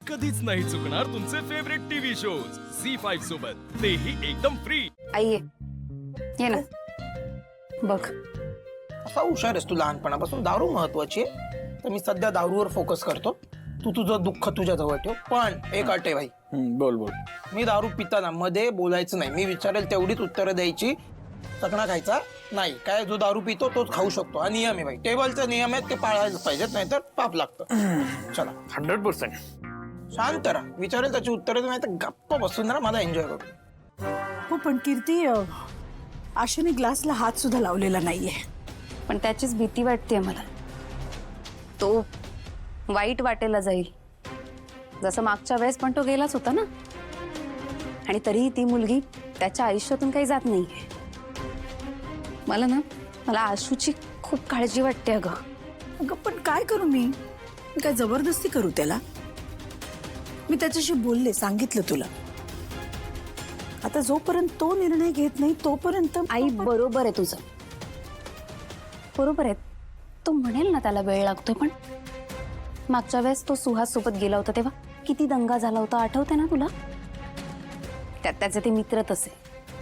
कधीच नाही चुकणार तुमचे फेवरेट टीव्ही शोज C5 सोबत, तेही एकदम फ्री। आई ये ना बघ, असा हुशार आहेस तू लहानपणापासून। दारू महत्वाची आहे, तर मी सध्या दारूवर फोकस करतो। तू तुझं दुःख तुझ्या जवळ ठेव, पण एक अट आहे भाई। बोल बोल। मी दारू पिताना मध्ये बोलायचं नाही, मी विचारेल तेवढीच उत्तरं द्यायची, चकणा खायचा नाही। काय जो दारू पितो तोच खाऊ शकतो, हा नियम आहे भाई। टेबलचे नियम आहेत ते पाळायला पाहिजेत, नाहीतर पाप लागतं। चला 100%। शांत राहा, विचारेल त्याची उत्तरं नाही तर गप्प बसून राहा, मला एन्जॉय करू। हो पण कीर्ती, आशाने ग्लासला हात सुद्धा लावलेला नाहीये। पण त्याचीच भीती वाटते मला, तो वाईट वाटेला जाईल जसं मागच्या वेळेस पण तो गेलाच होता ना। आणि तरीही ती मुलगी त्याच्या आयुष्यातून काही जात नाहीये। मला आशूची खूप काळजी वाटते अगं। अगं पण काय करू मी काय जबरदस्ती करू त्याला? मी त्याच्याशी बोलले, सांगितलं तुला। आता जोपर्यंत तो निर्णय घेत नाही तोपर्यंत आई बरोबर आहे तुझं, बरोबर आहे। तो म्हणेल ना त्याला वेळ लागतोय, पण मागच्या वेळेस तो सुहास सोबत गेला होता तेव्हा किती दंगा झाला होता, आठवते ना तुला? त्यात त्याचे ते मित्र तसे,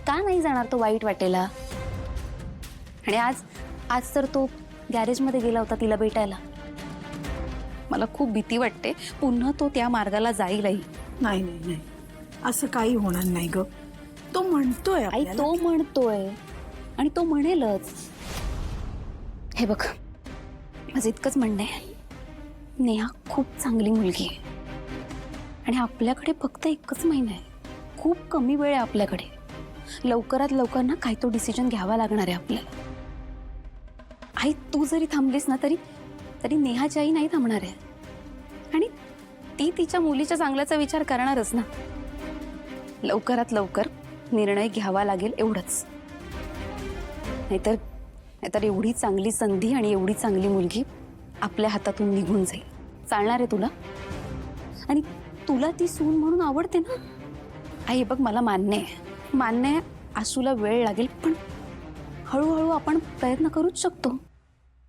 का नाही जाणार तो वाईट वाटेला? आणि आज तर तो गॅरेजमध्ये गेला होता तिला भेटायला। मला खूप भीती वाटते पुन्हा तो त्या मार्गाला जाईलही। नाही नाही नाही, असं काही होणार नाही ग। तो म्हणतोय आई आपल्याला तो म्हणतोय आणि तो म्हणेलच। हे बघ, माझं इतकंच म्हणणं आहे, नेहा खूप चांगली मुलगी आहे आणि आपल्याकडे फक्त एकच महिना आहे, खूप कमी वेळ आहे आपल्याकडे। लवकरात लवकर ना काही तो डिसिजन घ्यावा लागणार आहे आपल्याला। आई तू जरी थांबलीस ना तरी नेहाची आई नाही थांबणार आहे, आणि ती तिच्या मुलीच्या चांगल्याचा विचार करणारच ना। लवकरात लवकर निर्णय घ्यावा लागेल एवढंच, नाहीतर एवढी चांगली संधी आणि एवढी चांगली मुलगी आपल्या हातातून निघून जाईल। चालणार आहे तुला? आणि तुला ती सून म्हणून आवडते ना? आई बघ, मला मान्य आहे आशूला वेळ लागेल, पण हळूहळू आपण प्रयत्न करूच शकतो।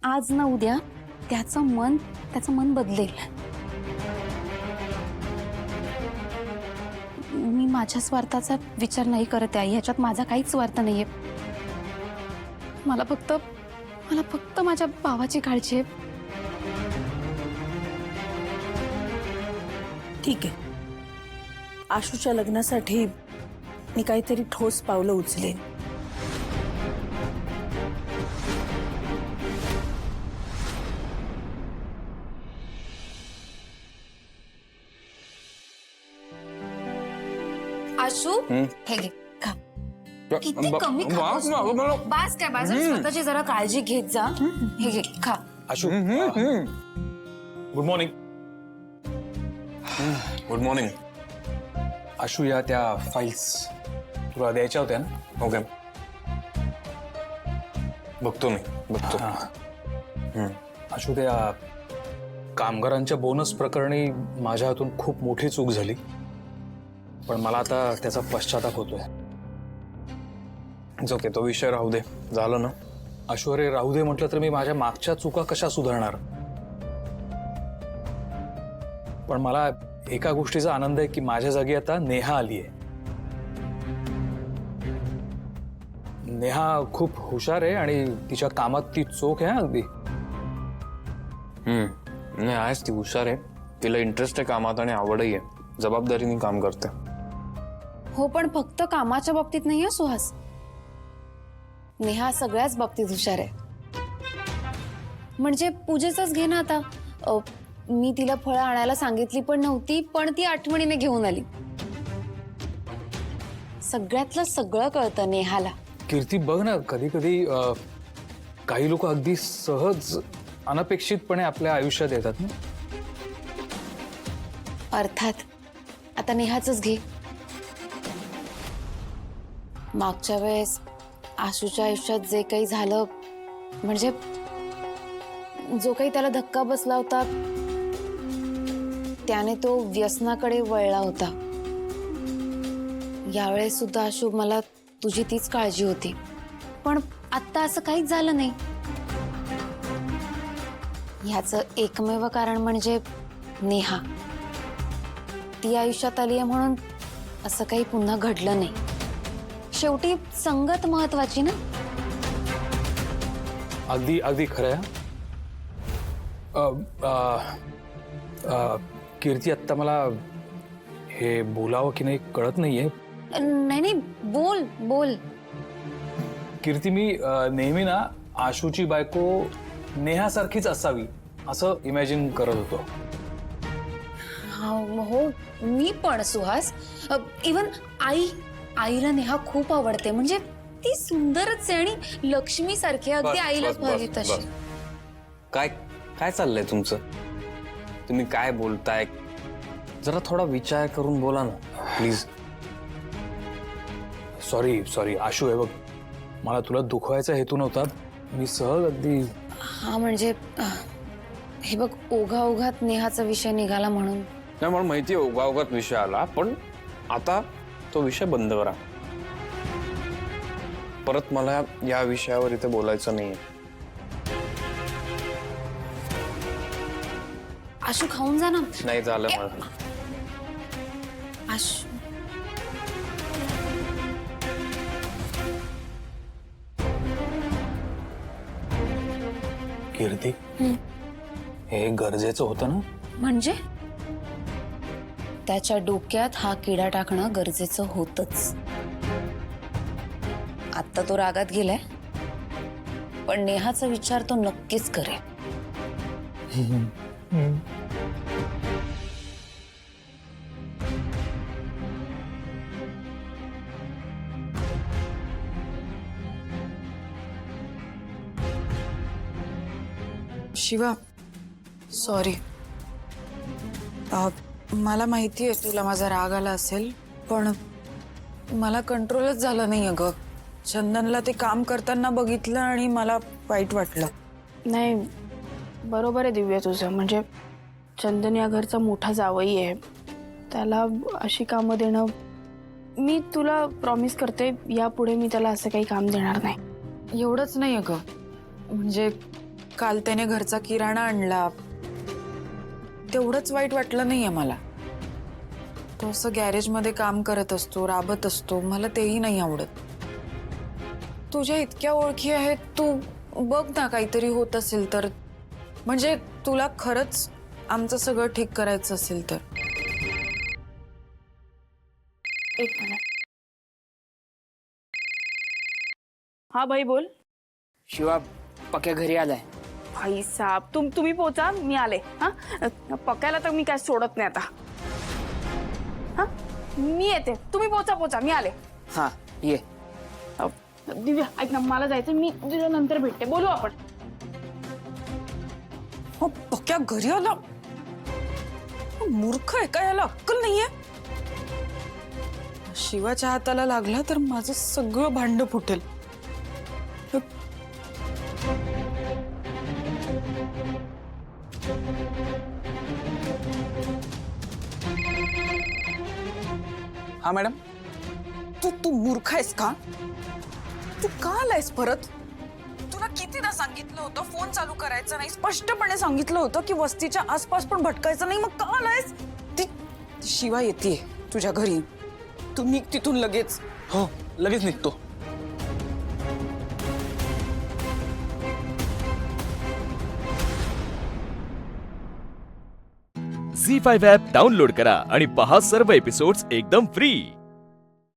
आज ना उद्या त्याचं मन बदलेल। मी माझ्या स्वार्थाचा विचार नाही करत आहे, ह्याच्यात माझा काहीच स्वार्थ नाहीये। मला फक्त माझ्या भावाची काळजी आहे। ठीक आहे, आशूच्या लग्नासाठी मी काहीतरी ठोस पावलं उचलेन। आशू हे घे, खा। किती कमी खातोस तू? बास काय, बास स्वतःची जरा काळजी घेत जा। हे घे, खा। Ashu good morning. Good morning. Ashu, या त्या फाईल्स तुला द्यायच्या होत्या ना? ओके, बघतो मी, बघतो। आशू, त्या कामगारांच्या बोनस प्रकरणी माझ्या हातून खूप मोठी चूक झाली, पण मला आता त्याचा पश्चाताप होतोय। ओके, तो विषय राहू दे, झालं ना? आशू, अरे राहू दे म्हटलं तर मी माझ्या मागच्या चुका कशा सुधारणार? पण मला एका गोष्टीचा आनंद आहे की माझ्या जागी आता नेहा आली आहे। नेहा खूप हुशार आहे आणि तिच्या कामात ती चोख आहे अगदी। नाही, आहेच ती हुशार आहे, तिला इंटरेस्ट आहे कामात आणि आवडही आहे, जबाबदारीने काम करते। हो, पण फक्त कामाच्या बाबतीत नाही सुहास, नेहा सगळ्याच बाबतीत हुशार आहे। म्हणजे पूजेचंच घे ना आता, मी तिला फळं आणायला सांगितली पण नव्हती, पण ती आठवणीने घेऊन आली। सगळ्यातलं सगळं कळतं नेहाला। कीर्ती, बघ ना, कधी कधी काही लोक अगदी सहज अनपेक्षितपणे आपल्या आयुष्यात येतात ना। अर्थात आता नेहाचंच घे। मागच्या वेळेस आशूच्या आयुष्यात जे काही झालं, म्हणजे जो काही त्याला धक्का बसला होता, त्याने तो व्यसनाकडे वळला होता। यावेळेस सुद्धा आशू, मला तुझी तीच काळजी होती, पण आता असं काहीच झालं नाही। ह्याचं एकमेव कारण म्हणजे नेहा। ती आयुष्यात आली आहे म्हणून असं काही पुन्हा घडलं नाही. शेवटी संगत महत्वाची ना. अगदी अगदी खरं आहे. कीर्ती, आत्ता मला हे बोलावं की नाही कळत नाहीये. नाही नाही, बोल बोल. कीर्ती, मी नेहमी ना आशूची बायको नेहासारखीच असावी असं इमॅजिन करत होतो. हो, मी पण सुहास. इवन आईला नेहा खूप आवडते. म्हणजे ती सुंदरच आहे आणि लक्ष्मी सारखी, अगदी आईलाच भावी तशी. काय काय चाललंय तुमचं? तुम्ही काय बोलताय? जरा थोडा विचार करून बोला ना प्लीज. सॉरी आशू, हे बघ, मला तुला दुखवायचा हेतू नव्हता. मी सहज अगदी. हा म्हणजे हे बघ, ओघात नेहाचा विषय निघाला म्हणून. नाही, मला माहिती आहे ओघाओघात विषय आला, पण आता तो विषय बंद करा. परत मला या विषयावर इथे बोलायचं नाहीये. आशू, खाऊन जा ना. नाही झालं मला. आशू, कीर्ती, हे गरजेचं होतं ना? म्हणजे त्याच्या डोक्यात हा किडा टाकणं गरजेचं होतच. आता तो रागात गेलाय, पण नेहाचा विचार तो नक्कीच करेल. शिवा, सॉरी. मला माहिती आहे तुला माझा राग आला असेल, पण मला कंट्रोलच झालं नाही अगं. चंदनला ते काम करताना बघितलं आणि मला वाईट वाटलं. नाही, बरोबर आहे दिव्या तुझं. म्हणजे चंदन या घरचा मोठा जावई आहे, त्याला अशी कामं देणं. मी तुला प्रॉमिस करते, यापुढे मी त्याला असं काही काम देणार नाही. एवढंच नाही अगं, म्हणजे काल त्याने घरचा किराणा आणला, तेवढंच वाईट वाटलं नाहीये मला. तो असं गॅरेजमध्ये काम करत असतो, राबत असतो, मला तेही नाही आवडत. तुझ्या इतक्या ओळखी आहेत, तू बघ ना काहीतरी होत असेल तर. म्हणजे तुला खरंच आमचं सगळं ठीक करायचं असेल तर. एक मिनिट. हा भाई बोल. शिवा, पक्या घरी आलाय. भाई साहब, तुम्ही पोचा, मी आले. हा, पक्याला तर मी काय सोडत नाही आता. हा, मी येते, तुम्ही पोचा, मी आले. हा, ये. दिव्या ऐक ना, मला जायचं, मी तुझ्या नंतर भेटते, बोलू आपण. पक्या घरी आला? मूर्ख आहे का? याला अक्कल नाहीये? शिवाच्या हाताला लागला तर माझं सगळं भांड फुटेल. हा मॅडम. तू मूर्ख आहेस का? तू का आलायस परत? तुला कितीदा सांगितलं होतं फोन चालू करायचा नाही, स्पष्टपणे सांगितलं होतं की वस्तीच्या आसपास पण भटकायचं नाही. मग का आलायस? ती शिवा येते तुझ्या घरी, तू निघ तिथून लगेच. हो, लगेच निघतो. झी5 ॲप डाउनलोड करा आणि पहा सर्व एपिसोड्स एकदम फ्री.